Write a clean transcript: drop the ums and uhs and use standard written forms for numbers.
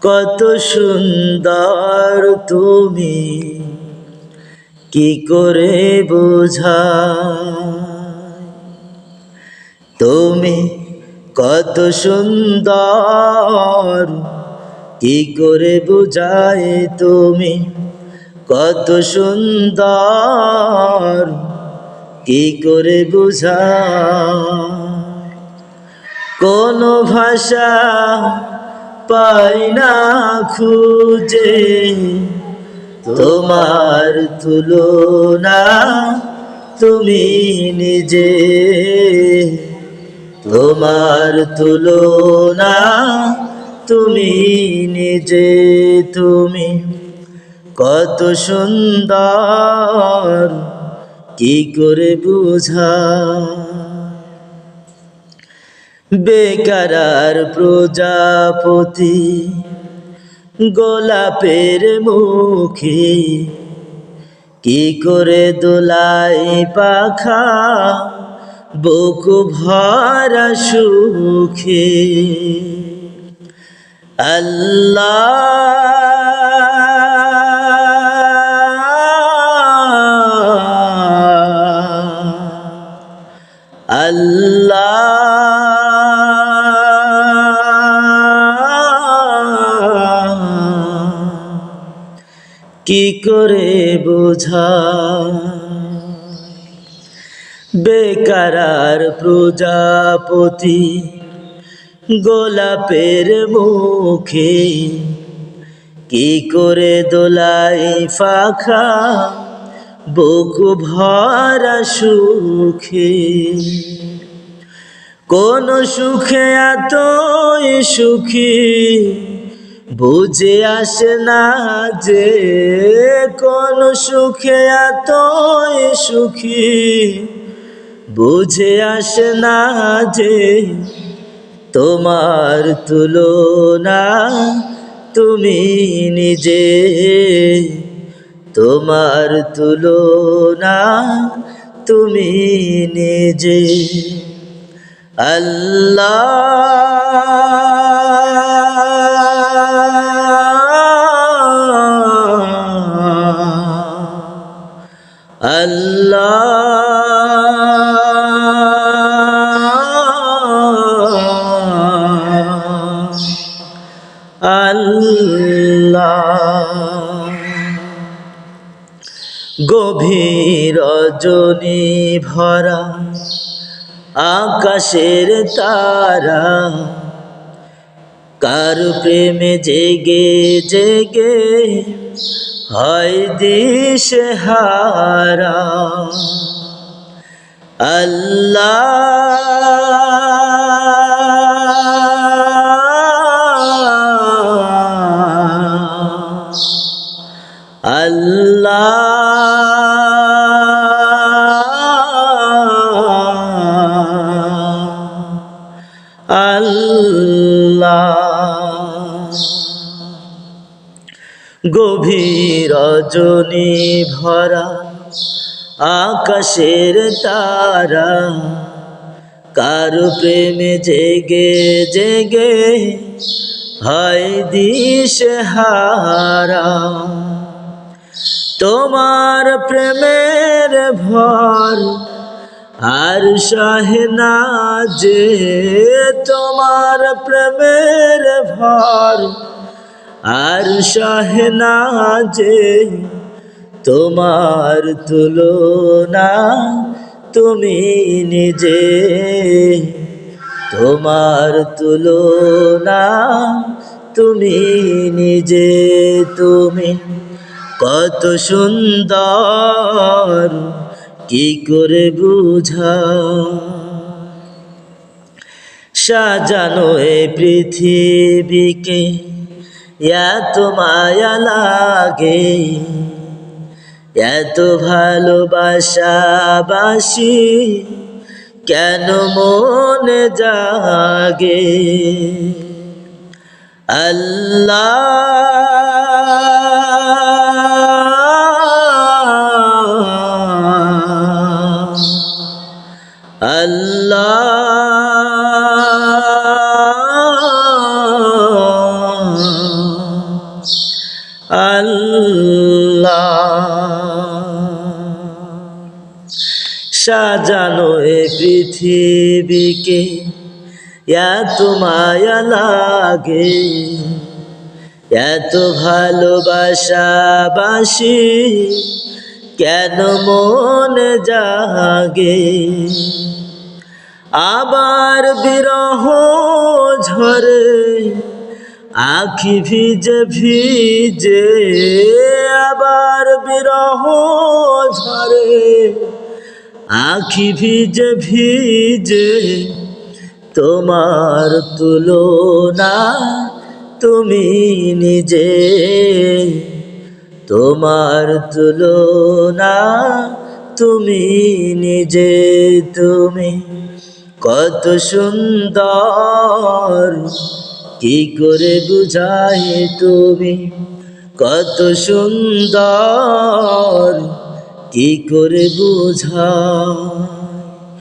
কত সুন্দর তুমি কি করে বোঝাই, তুমি কত সুন্দর কি করে বোঝাই, তুমি কত সুন্দর কি করে বোঝাই। কোনো ভাষা পাই না খুঁজে তোমার তুলনা তুমি নিজে, তোমার তুলনা তুমি নিজে। তুমি কত সুন্দর কি করে বুঝাই। বেকারার প্রজাপতি গোলাপের মুখে কি করে দোলাই পাখা বুক ভরা সুখে। আল্লাহ কি করে বোঝাই। বেকারার প্রজাপতি গোলাপের মুখে কি করে দোলাই পাখা বুক ভরা সুখে। কোন সুখে এতই সুখী বুঝে আসে না যে, কোন সুখে এতই সুখী বুঝে আসে না যে, তোমার তুলনা তুমি নিজে, তোমার তুলনা তুমি নিজে। গভীর রজনী ভরা আকাশের তারা কার প্রেমে জেগে জেগে হয় দিশেহারা। গভীর রজনী ভরা আকাশের তারা কার প্রেমে জেগে জেগে হয় দিশেহারা। তোমার প্রেমের ভর আর সহে না যে, তোমার প্রেমের ভর আর সহে না যে, তোমার তুলনা তুমি নিজে, তোমার তুলনা তুমি নিজে। তুমি কত সুন্দর কি করে বুঝাই। সাজানো এই পৃথিবীকে এত মায়া লাগে, এত ভালোবাসা বাসি কেন মনে জাগে সাজানো এ পৃথিবীকে এত মায়া লাগে, এত ভালোবাসা বাসি কেন মনে জাগে। আবার বিরহ ঝরে আখি ভিজে ভিজে, আবার বিরহ ঝরে আখি ভিজে ভিজে, তোমার তুলনা তুমি নিজে, তোমার তুলনা তুমি নিজে। তুমি কত সুন্দর কি করে বুঝাই, তুমি কত সুন্দর কি করে বুঝা।